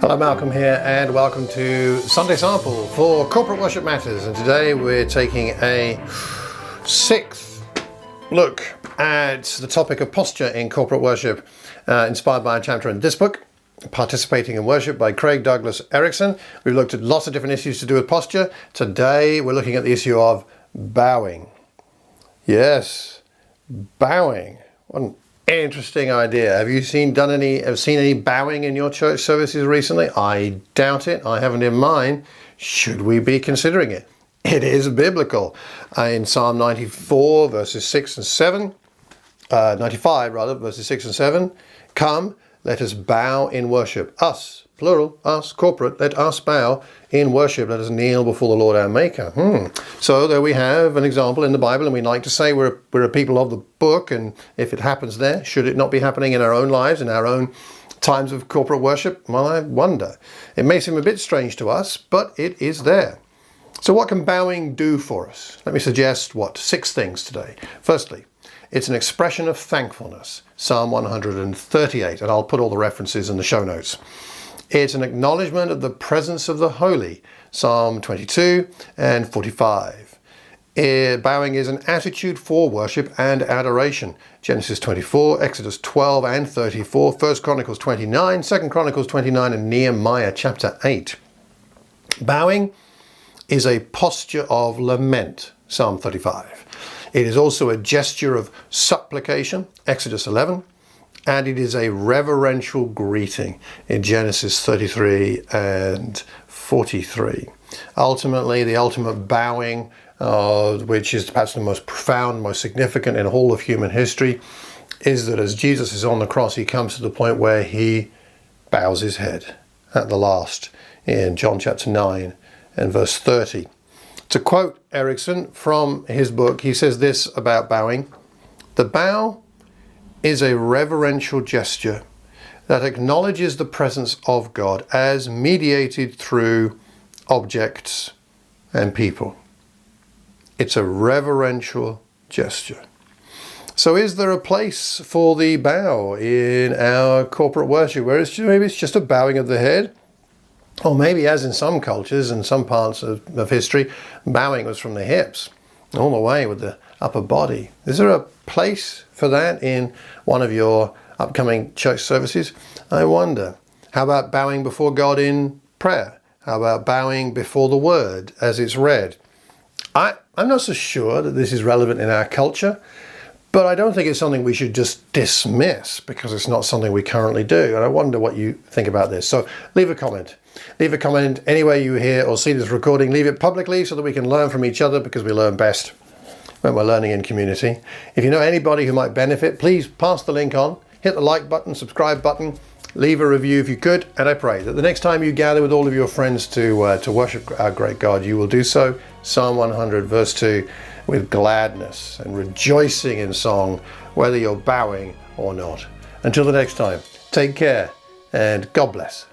Hello, Malcolm here, and welcome to Sunday Sample for Corporate Worship Matters. And today we're taking a sixth look at the topic of posture in corporate worship, inspired by a chapter in this book, Participating in Worship by Craig Douglas Erickson. We've looked at lots of different issues to do with posture. Today we're looking at the issue of bowing. Yes, bowing. What an interesting idea. Have you seen any bowing in your church services recently? I doubt it. I haven't in mine. Should we be considering it? It is biblical. In Psalm 94 verses 6 and 7, 95 rather, verses 6 and 7, come, let us bow in worship. Us, plural, us, corporate, let us bow in worship. Let us kneel before the Lord our Maker. So there we have an example in the Bible, and we like to say we're a people of the book, and if it happens there, should it not be happening in our own lives, in our own times of corporate worship? Well, I wonder. It may seem a bit strange to us, but it is there. So what can bowing do for us? Let me suggest, 6 things today. Firstly, it's an expression of thankfulness, Psalm 138, and I'll put all the references in the show notes. It's an acknowledgement of the presence of the holy, Psalm 22 and 45. Bowing is an attitude for worship and adoration, Genesis 24, Exodus 12 and 34, 1 Chronicles 29, 2 Chronicles 29 and Nehemiah chapter 8. Bowing is a posture of lament, Psalm 35. It is also a gesture of supplication, Exodus 11, and it is a reverential greeting in Genesis 33 and 43. Ultimately, the ultimate bowing, which is perhaps the most profound, most significant in all of human history, is that as Jesus is on the cross, he comes to the point where he bows his head at the last in John chapter 9 and verse 30. To quote Erickson from his book, he says this about bowing: the bow is a reverential gesture that acknowledges the presence of God as mediated through objects and people. It's a reverential gesture. So is there a place for the bow in our corporate worship, where maybe it's just a bowing of the head? Or maybe, as in some cultures and some parts of history, bowing was from the hips all the way with the upper body. Is there a place for that in one of your upcoming church services? I wonder. How about bowing before God in prayer? How about bowing before the word as it's read? I'm not so sure that this is relevant in our culture, but I don't think it's something we should just dismiss because it's not something we currently do. And I wonder what you think about this. So leave a comment. Leave a comment anywhere you hear or see this recording. Leave it publicly so that we can learn from each other, because we learn best when we're learning in community. If you know anybody who might benefit, please pass the link on. Hit the like button, subscribe button, leave a review if you could, and I pray that the next time you gather with all of your friends to worship our great God, you will do so, Psalm 100 verse 2, with gladness and rejoicing in song, whether you're bowing or not. Until the next time, take care and God bless.